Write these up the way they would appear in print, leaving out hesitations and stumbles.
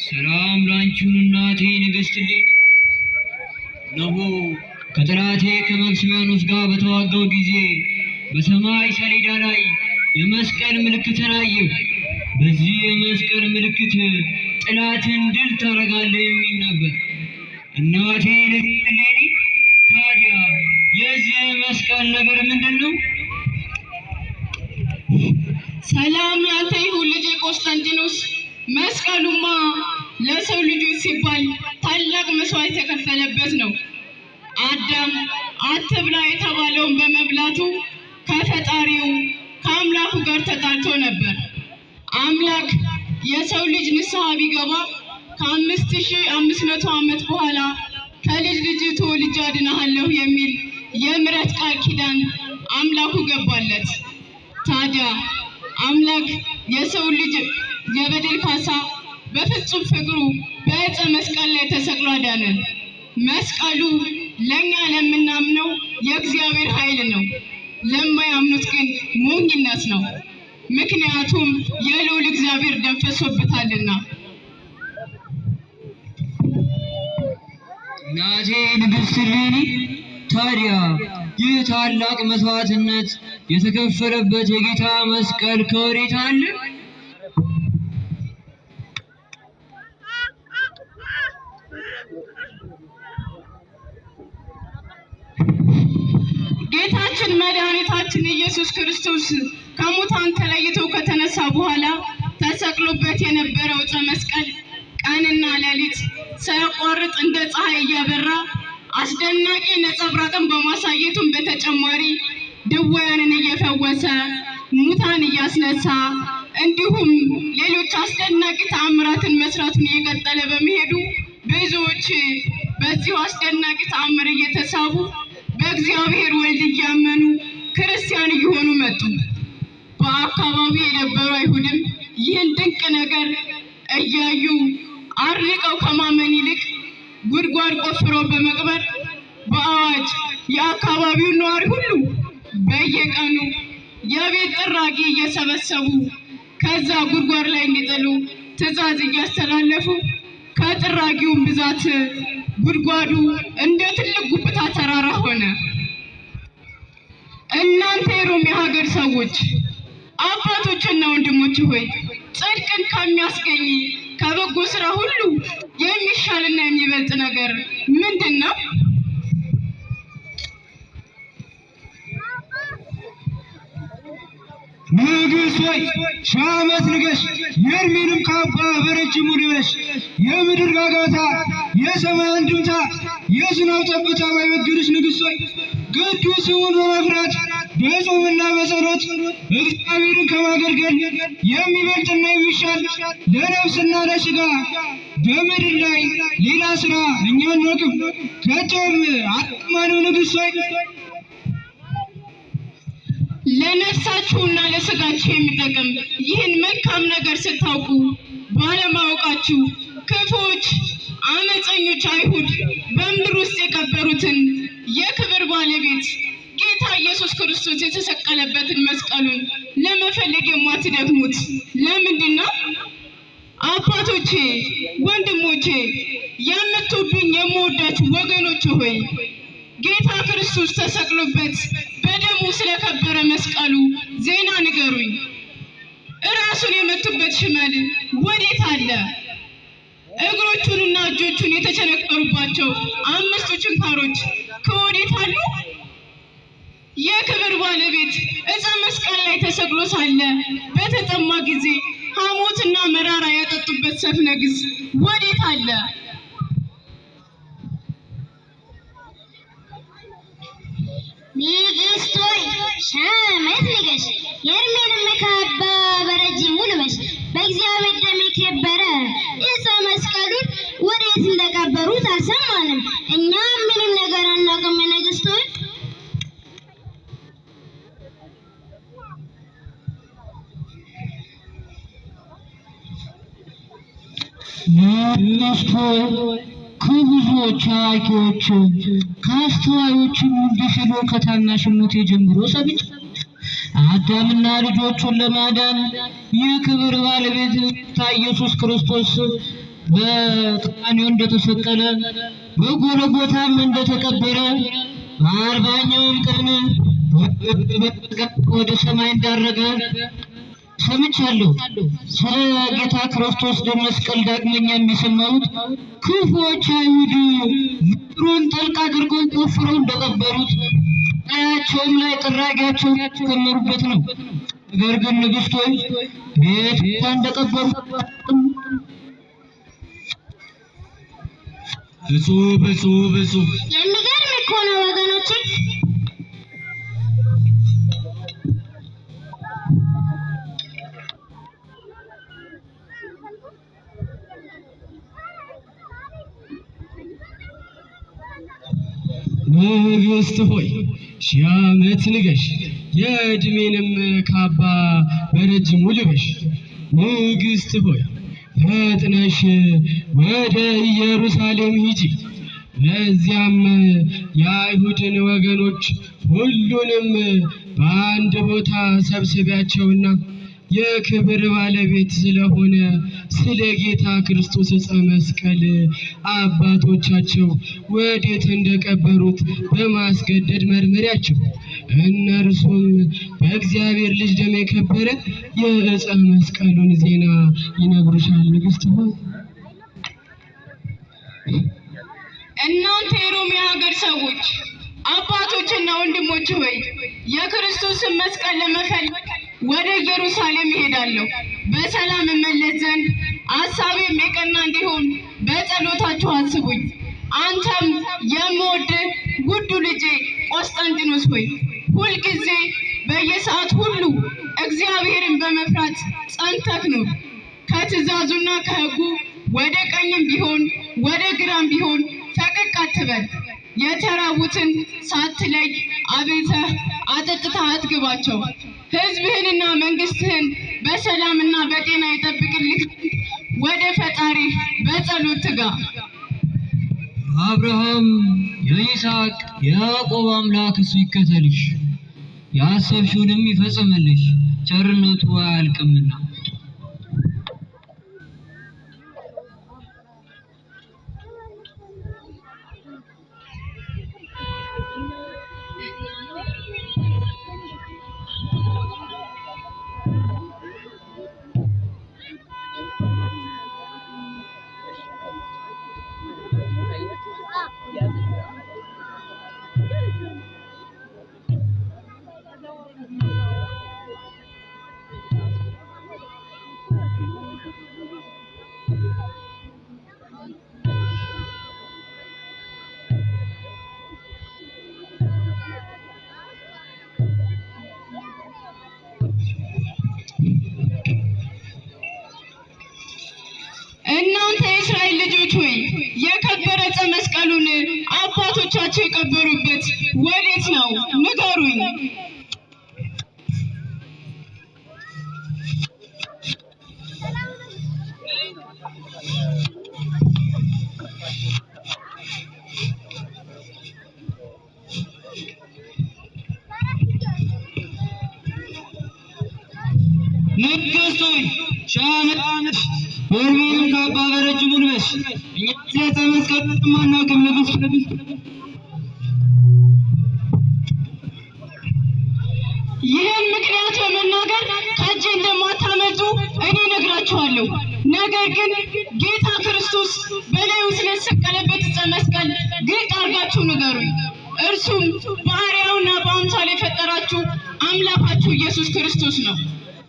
ሰላም ላንቺን እናቴ ንግሥት እሌኒ። እነሆ ከጠላቴ ከመክስሚያኖስ ጋር በተዋጋው ጊዜ በሰማይ ሰሌዳ ላይ የመስቀል ምልክትን አየሁ። በዚህ የመስቀል ምልክት ጠላትን ድል ታደርጋለህ የሚል ነበር። እናቴ ንግሥት እሌኒ፣ ታዲያ የዚህ መስቀል ነገር ምንድን ነው? ሰላም ላንተ ይሁን ልጄ ቆስጠንጢኖስ። መስቀሉማ ለሰው ልጆች ሲባል ታላቅ መስዋዕት የተከፈለበት ነው። አዳም አትብላ የተባለውን በመብላቱ ከፈጣሪው ከአምላኩ ጋር ተጣልቶ ነበር። አምላክ የሰው ልጅ ንስሐ ቢገባ ከ5500 ዓመት በኋላ ከልጅ ልጅ ተወልጄ አድንሃለሁ የሚል የምሕረት ቃል ኪዳን አምላኩ ገባለት። ታዲያ አምላክ የሰው ልጅ የበደል ካሳ በፍጹም ፍቅሩ በዕፀ መስቀል ላይ ተሰቅሎ አዳነን። መስቀሉ ለኛ ለምናምነው የእግዚአብሔር ኃይል ነው፣ ለማያምኑት ግን ሞኝነት ነው። ምክንያቱም የልዑል እግዚአብሔር ደም ፈሶበታልና። እናቴ ንግሥት እሌኒ፣ ታዲያ ይህ ታላቅ መስዋዕትነት የተከፈለበት የጌታ መስቀል ከወዴት አለ? ጌታችን መድኃኒታችን ኢየሱስ ክርስቶስ ከሙታን ተለይቶ ከተነሳ በኋላ ተሰቅሎበት የነበረው ዕፀ መስቀል ቀንና ሌሊት ሳያቋርጥ እንደ ፀሐይ እያበራ አስደናቂ ነጸብራቅን በማሳየቱም በተጨማሪ ድውያንን እየፈወሰ ሙታን እያስነሳ እንዲሁም ሌሎች አስደናቂ ተአምራትን መስራቱን እየቀጠለ በመሄዱ ብዙዎች በዚሁ አስደናቂ ተአምር እየተሳቡ በእግዚአብሔር ወልድ እያመኑ ክርስቲያን እየሆኑ መጡ። በአካባቢው የነበሩ አይሁድም ይህን ድንቅ ነገር እያዩ አርቀው ከማመን ይልቅ ጉድጓድ ቆፍረው በመቅበር በአዋጅ የአካባቢውን ነዋሪ ሁሉ በየቀኑ የቤት ጥራጊ እየሰበሰቡ ከዛ ጉድጓድ ላይ እንዲጥሉ ትዕዛዝ እያስተላለፉ ከጥራጊውም ብዛት ጉድጓዱ እንደ ትልቅ ጉብታ ተራራ ሆነ። እናንተ የሮም የሀገር ሰዎች አባቶችና ወንድሞች ሆይ ጽድቅን ከሚያስገኝ ከበጎ ስራ ሁሉ የሚሻልና የሚበልጥ ነገር ምንድን ነው? ንግሥት ሆይ ሺህ ዓመት ንገሽ፣ የእድሜንም ካባ በረጅሙ ልበሽ። የምድር ጋጋታ፣ የሰማይ አንድምታ፣ የዝናብ ጠብታ ባይበግርሽ ንግሥት ሆይ ቅዱስ ስሙን በመፍራት በጾምና በጸሎት እግዚአብሔርን ከማገልገል የሚበልጥና የሚሻል ለነፍስና ለሥጋ በምድር ላይ ሌላ ሥራ እኛ አንወቅም፣ ከቶም አጥማነው። ንግሥት ሆይ ለነፍሳችሁና ለሥጋችሁ የሚጠቅም ይህን መልካም ነገር ስታውቁ ባለማወቃችሁ ክፉዎች አመፀኞች አይሁድ በምድር ውስጥ የቀበሩትን የክብር ባለቤት ጌታ ኢየሱስ ክርስቶስ የተሰቀለበትን መስቀሉን ለመፈለግ የማትደክሙት ለምንድን ነው? አባቶቼ፣ ወንድሞቼ፣ የምትወዱኝ የምወዳችሁ ወገኖች ሆይ ጌታ ክርስቶስ ተሰቅሎበት በደሙ ስለከበረ መስቀሉ ዜና ንገሩኝ። እራሱን የመቱበት ሽመል ወዴት አለ? እግሮቹንና እጆቹን የተቸነከሩባቸው 5 ችንካሮች ከወዴት አሉ? የክብር ባለቤት ዕፀ መስቀል ላይ ተሰቅሎ ሳለ በተጠማ ጊዜ ሐሞትና መራራ ያጠጡበት ሰፍነግስ ወዴት አለ? ንግሥት ሆይ ሺህ ዓመት ንገሽ፣ የእድሜንም ካባ በረጅሙ ልበሽ። በእግዚአብሔር ደም የከበረ ዕፀ መስቀሉን ወዴት እንደቀበሩት አልሰማንም። እኛ ምንም ነገር አናውቅም። ንግሥት ሆይ ንግሥት ሆይ ከብዙዎች አዋቂዎች ከአስተዋዮችም እንዲህ ሲሉ ከታናሽነቴ ጀምሮ ሰምቻለሁ። አዳምና ልጆቹን ለማዳን የክብር ባለቤት ጌታ ኢየሱስ ክርስቶስ በቀራንዮ እንደተሰቀለ በጎልጎታም እንደተቀበረ በ40ኛውም ቀን ወደ ሰማይ እንዳረገ ሰምቻለሁ። ስለ ጌታ ክርስቶስ መስቀል ዳግመኛ የሚሰማሁት ክፉዎች አይሁድ ምድሩን ጠልቅ አድርገው ቆፍረው እንደቀበሩት ላያቸውም ላይ ጥራጊያቸውን ያከመሩበት ነው። ነገር ግን ንግሥት ሆይ ቤት እንደቀበሩት ብፁዕ የሚገርም እኮ ነው ወገኖቼ። ንግሥት ሆይ ሺህ ዓመት ንገሽ፣ የዕድሜንም ካባ በረጅሙ ልበሽ። ንግሥት ሆይ ፈጥነሽ ወደ ኢየሩሳሌም ሂጂ፣ በዚያም የአይሁድን ወገኖች ሁሉንም በአንድ ቦታ ሰብስቢያቸውና የክብር ባለቤት ስለሆነ ስለ ጌታ ክርስቶስ ዕፀ መስቀል አባቶቻቸው ወዴት እንደቀበሩት በማስገደድ መርምሪያቸው። እነርሱም በእግዚአብሔር ልጅ ደም የከበረ የዕፀ መስቀሉን ዜና ይነግሩሻል። ንግሥት ሆይ እናንተ የሮሜ ሀገር ሰዎች አባቶችና ወንድሞች ሆይ የክርስቶስን መስቀል ለመፈለግ ወደ ኢየሩሳሌም እሄዳለሁ። በሰላም እመለስ ዘንድ ሐሳቤም የቀና እንዲሆን በጸሎታችሁ አስቡኝ። አንተም የምወድህ ውዱ ልጄ ቆስጠንጢኖስ ሆይ ሁልጊዜ በየሰዓት ሁሉ እግዚአብሔርን በመፍራት ጸንተህ ኑር። ከትእዛዙና ከሕጉ ወደ ቀኝም ቢሆን ወደ ግራም ቢሆን ፈቀቅ አትበል። የተራቡትን ሳትለይ አብልተህ አጠጥተህ አጥግባቸው። ሕዝብህንና መንግስትህን በሰላምና በጤና ይጠብቅልህ። ወደ ፈጣሪ በጸሎት ትጋ። አብርሃም የይስሐቅ የያዕቆብ አምላክ እሱ ይከተልሽ፣ ያሰብሽውንም ይፈጽምልሽ፣ ቸርነቱ አያልቅምና። ልጆች ሆይ የከበረ ዕፀ መስቀሉን አባቶቻቸው የቀበሩበት ወዴት ነው? ንገሩኝ። ንግሥት ሆይ ሺህ ዓመት የዕድሜንም ካባ በረጅሙ ልበሽ። እኛ ስለ ዕፀ መስቀሉ አናውቅም ንግሥት። ይህን ምክንያት በመናገር ከእጄ እንደማታመልጡ እኔ እነግራችኋለሁ። ነገር ግን ጌታ ክርስቶስ በላዩ ስለተሰቀለበት ዕፀ መስቀል ግልጥ አድርጋችሁ ንገሩኝ። እርሱም በአርአያውና በአምሳሉ የፈጠራችሁ አምላካችሁ ኢየሱስ ክርስቶስ ነው።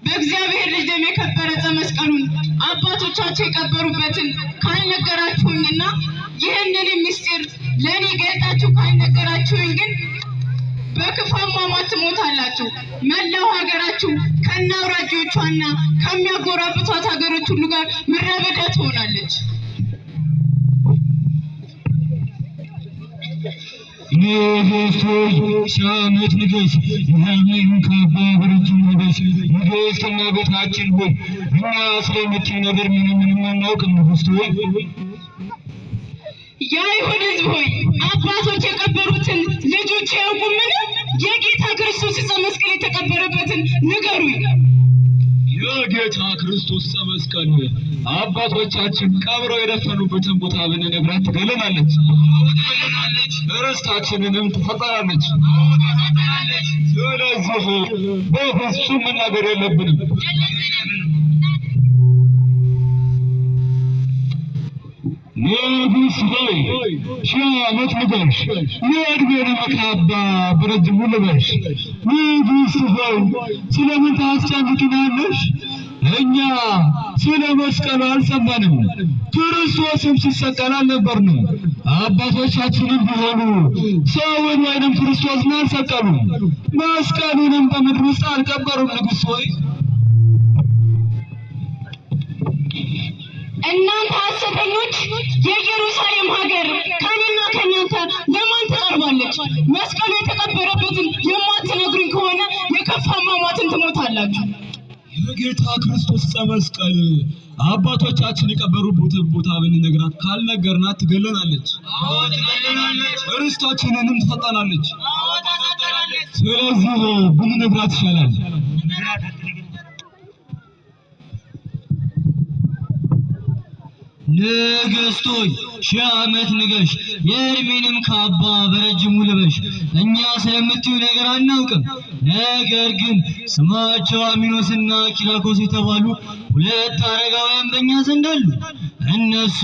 በእግዚአብሔር ልጅ ደም የከበረ ዕፀ መስቀሉን አባቶቻቸው የቀበሩበትን ካልነገራችሁኝና ይህንን ምስጢር ለእኔ ገልጣችሁ ካልነገራችሁኝ ግን በክፉ አሟሟት ትሞታላችሁ። መላው ሀገራችሁ ከነአውራጆቿና ከሚያጎራብቷት ሀገሮች ሁሉ ጋር ምድረ በዳ ትሆናለች። ንግሥት ሆይ ሺህ ዓመት ንገሥ። የዕድሜንም ካባ በረጅሙ ልበሽ። ንግሥት እመቤታችን ሆይ እኛ ስለምትይው ነገር ምንም አናውቅም። ንግሥት ሆይ የአይሁድ ሕዝብ ሆይ አባቶች የቀበሩትን ልጆች ያውቁምን? የጌታ ክርስቶስ ዕፀ መስቀል የተቀበረበትን ንገሩኝ። የጌታ ክርስቶስ ዕፀ መስቀል አባቶቻችን ቀብረው የደፈኑበትን ቦታ ብንነግራት ትገለናለች፣ ርስታችንንም ትፈጠራለች። ስለዚህ በፍጹም መናገር የለብንም። ንግሥት ሆይ ሺህ ዓመት ንገሽ። የዕድሜንም ካባ በረጅሙ ልበሽ። ንግሥት ሆይ ስለምን ታስጨንቂናለሽ? እኛ ስለ መስቀሉ አልሰማንም፣ ክርስቶስም ሲሰቀል አልነበርንም። አባቶቻችንም ቢሆኑ ሰውን ወይንም ክርስቶስን አልሰቀሉም፣ መስቀሉንም በምድር ውስጥ አልቀበሩም። ንግሥት ሆይ እናንተ ሐሰተኞች፣ የኢየሩሳሌም ሀገር ከእኔና ከእናንተ ለማን ትቀርባለች? መስቀሉ የተቀበረበትን የማትነግሩኝ ከሆነ የከፋ አሟሟትን ትሞታላችሁ። የጌታ ክርስቶስ ዕፀ መስቀል አባቶቻችን የቀበሩበትን ቦታ ብንነግራት ካልነገርናት ትገለናለች፣ ርስታችንንም ትሰጠናለች። ስለዚህ ብንነግራት ይሻላል። ንግሥት ሆይ ሺህ ዓመት ንገሽ። የዕድሜንም ካባ በረጅሙ ልበሽ። እኛ ስለምትዩ ነገር አናውቅም። ነገር ግን ስማቸው አሚኖስና ኪራኮስ የተባሉ ሁለት አረጋውያን በእኛ ዘንድ አሉ። እነሱ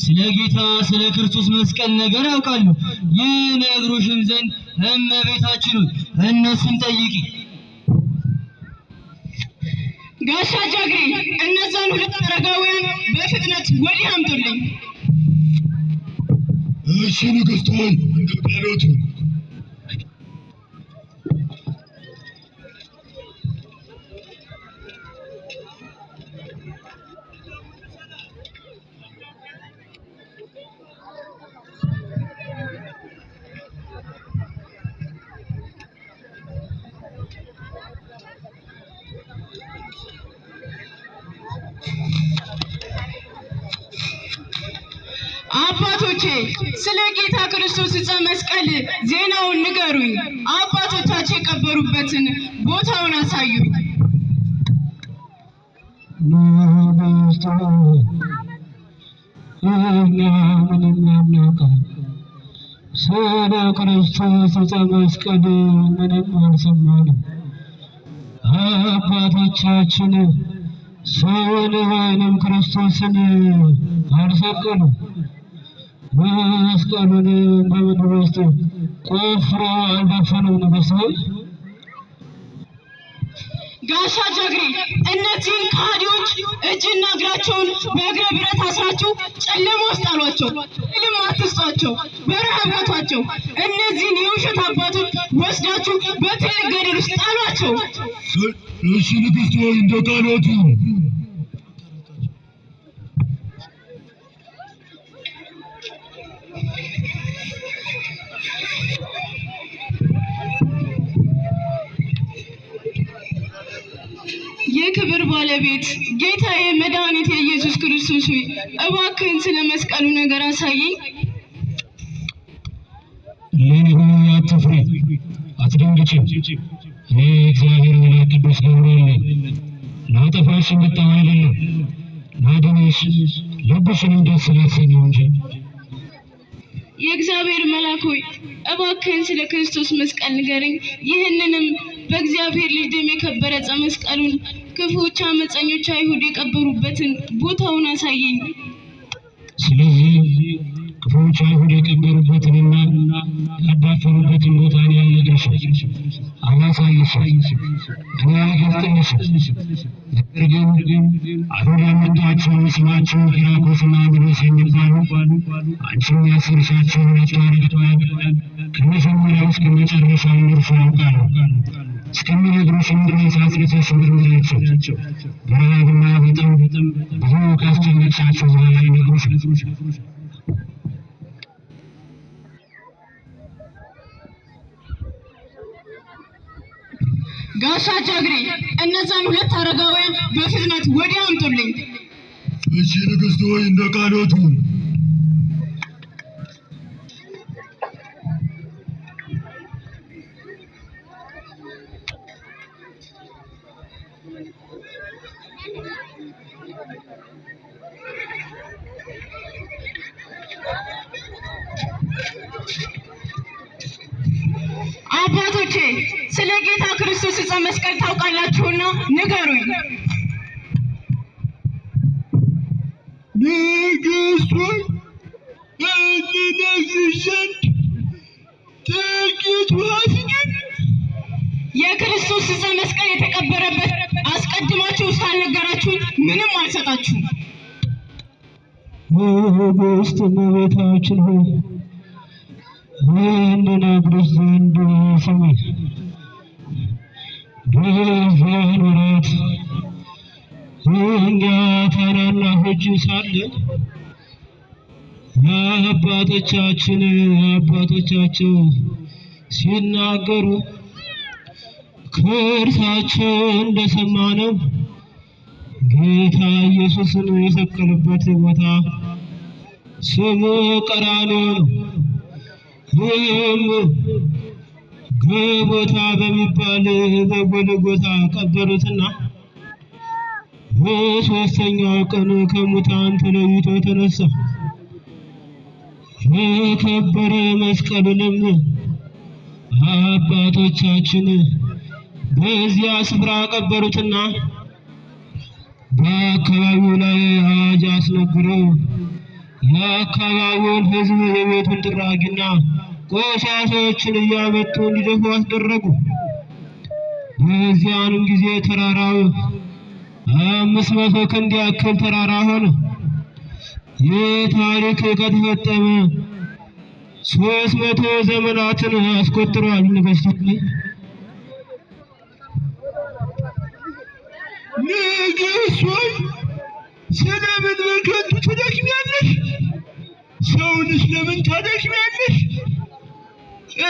ስለ ጌታ ስለ ክርስቶስ መስቀል ነገር ያውቃሉ። ይነግሩሽም ዘንድ እመቤታችን ሆይ እነሱን ጠይቂ። ጋሻ ጃግሬ እነዛን ሁለት አረጋውያን በፍጥነት ወዲህ አምጡልኝ። እሺ ንግሥት ሆይ እንደቃሎቱ። አባቶቼ ስለ ጌታ ክርስቶስ ዕፀ መስቀል ዜናውን ንገሩኝ። አባቶቻቸው የቀበሩበትን ቦታውን አሳዩኝ። ንግሥት ሆይ እኛ ምንም አናውቅም። ስለ ክርስቶስ ዕፀ መስቀል ምንም አልሰማንም። አባቶቻችን ሰውን ወይንም ክርስቶስን አልሰቀሉም። መስቀሉን በምድር ውስጥ ቆፍረው አልደፈኑም። ንግሥት ሆይ ጋሻ ጃግሬ እነዚህን ከሃዲዎች እጅና እግራቸውን በእግረ ብረት አስራችሁ ጨለማ ውስጥ ጣሏቸው። እልም አትስጧቸው፣ በረሃብ መቷቸው። እነዚህን የውሸት አባቶች ወስዳችሁ በትልቅ ገደል ውስጥ ጣሏቸው። እሺ ንግሥት ሆይ እንደ ቃሎቱ። የክብር ባለቤት ጌታዬ መድኃኒቴ ኢየሱስ ክርስቶስ ሆይ እባክህን ስለ መስቀሉ ነገር አሳየኝ። ለኔ አትፍሪ፣ አትደንግጪ። እኔ እግዚአብሔር መልአክ ቅዱስ ገብርኤል ነኝ። ላጠፋሽ የመጣሁ አይደለም፣ ላድንሽ፣ ልብሽንም ደስ ላሰኘው እንጂ። የእግዚአብሔር መልአክ ሆይ እባክህን ስለ ክርስቶስ መስቀል ንገረኝ። ይህንንም በእግዚአብሔር ልጅ ደም የከበረ ዕፀ መስቀሉን ክፉዎች አመፀኞች አይሁድ የቀበሩበትን ቦታውን አሳየኝ። ስለዚህ ክፉዎች አይሁድ የቀበሩበትንና ያዳፈሩበትን ቦታ እኔ አልነግርሽም፣ አላሳይሽም፣ እኔ አልገልጥልሽም። ነገር ግን አይሁድ ያመጧቸው ስማቸው ኪራኮስና ዲዮስ የሚባሉ አንቺም ያሰርሻቸው ሁለቱ አረጋውያን ከመጀመሪያው እስከ መጨረሻው እነርሱ ያውቃሉ። እስከሚነግሩሽም ድረስ አስረተሽ ምርምሪያቸው። በረሃብና በጥም ብዙ ካስጨነቅሻቸው በኋላ ይነግሩሻል። ጋሻ ጃግሬ እነዛን ሁለት አረጋውያን በፍጥነት ወዲያ አምጡልኝ። እሺ ንግሥት ሆይ እንደ ቃሎቱ። አባቶቼ ስለ ጌታ ክርስቶስ ዕፀ መስቀል ታውቃላችሁና ንገሩኝ። ንግሥት ሆይ እንነግርሽ ዘንድ ጥቂት ዋስኝ። የክርስቶስ ዕፀ መስቀል የተቀበረበት አስቀድማችሁ እስካልነገራችሁኝ ምንም አልሰጣችሁም። ንግሥት እመቤታችን ሆይ እንነግርሽ ዘንድ ስሚ። በዚያን ወራት እኛ ታናናሾች ሳለን አባቶቻቸው ሲናገሩ ከእርሳቸው እንደሰማነው ጌታ ኢየሱስን የሰቀሉበት ቦታ ስሙ ቀራንዮ ነው። ይህም ጎልጎታ በሚባል በጎልጎታ ቀበሩትና በሦስተኛው ቀን ከሙታን ተለይቶ ተነሳ። የከበረ መስቀሉንም አባቶቻችን በዚያ ስፍራ ቀበሩትና በአካባቢው ላይ አዋጅ አስነግረው የአካባቢውን ሕዝብ የቤቱን ጥራጊና ቆሻሻዎችን እያመጡ እንዲደፉ አስደረጉ። በዚያንም ጊዜ ተራራው 500 ክንድ ያክል ተራራ ሆነ። ይህ ታሪክ ከተፈጸመ 300 ዘመናትን አስቆጥሯል። ንግሥት ሆይ ስለምን በከንቱ ትደክሚያለሽ? ሰውንስ ለምን ታደክሚያለሽ?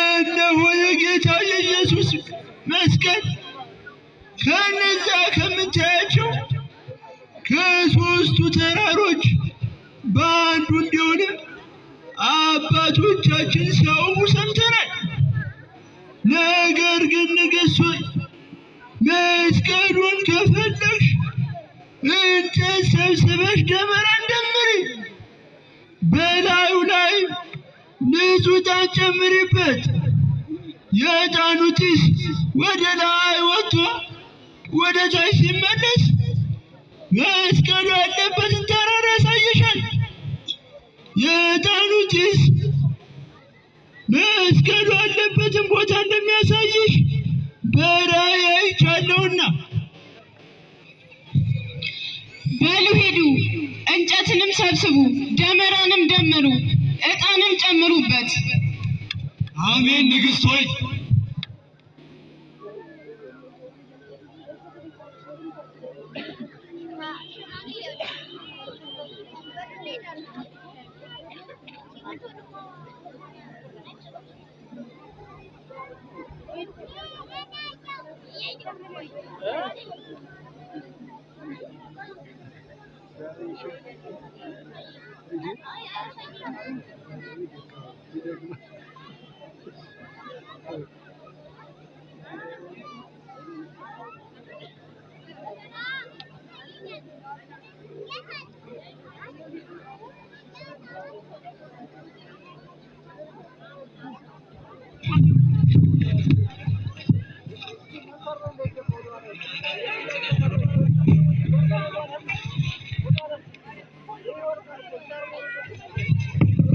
እነሆ የጌታ የኢየሱስ መስቀል ከነዛ ከምታያቸው ከሦስቱ ተራሮች በአንዱ እንደሆነ አባቶቻችን ሲያወሩ ሰምተናል። ነገር ግን ንግሥት ሆይ መስቀሉን ከፈለግሽ እንጨት ሰብስበሽ ደመራን ደምሪ፣ በላዩ ላይ ንጹሕ ዕጣን ጨምሪበት። የዕጣኑ ጢስ ወደ ላይ ወጥቶ ወደ ታች ሲመለስ መስቀሉ ያለበትን ተራራ ያሳይሻል። የዕጣኑ ጢስ መስቀሉ ያለበትን ቦታ እንደሚያሳይሽ በራእይ አይቻለሁና። በሉ ሂዱ፣ እንጨትንም ሰብስቡ፣ ደመራንም ደምሩ፣ ዕጣንም ጨምሩበት። አሜን። ንግሥት ሆይ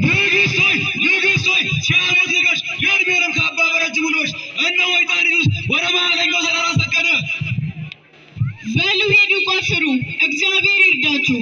ንግሥት ሆይ ሺህ ዓመት ንገሽ፣ የዕድሜንም ካባ በረጅሙ ልበሽ። እነሆ ሕፃኒቱስ ወደ መሃለኛው ተራራ ሰገደ። በሉ ሂዱ ቆፍሩ፣ እግዚአብሔር ይርዳችሁ።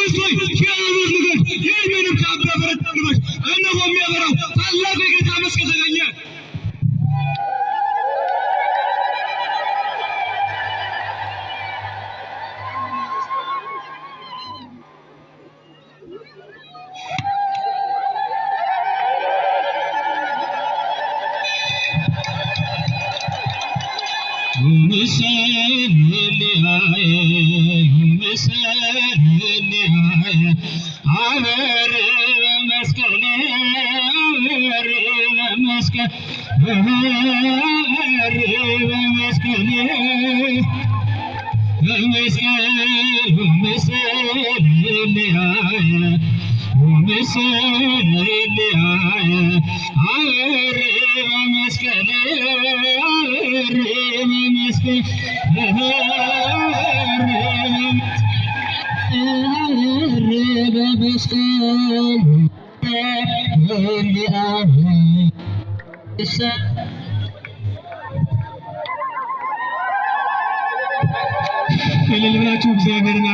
ንግሥት ሆይ ሺህ ዓመት ንገሥ፣ የዕድሜንም ካባ በረጅም ልበስ። እነሆ የሚያበራው ታላቁ የጌታ መስቀል ተገኘ። እልል ብላችሁ እግዚአብሔርን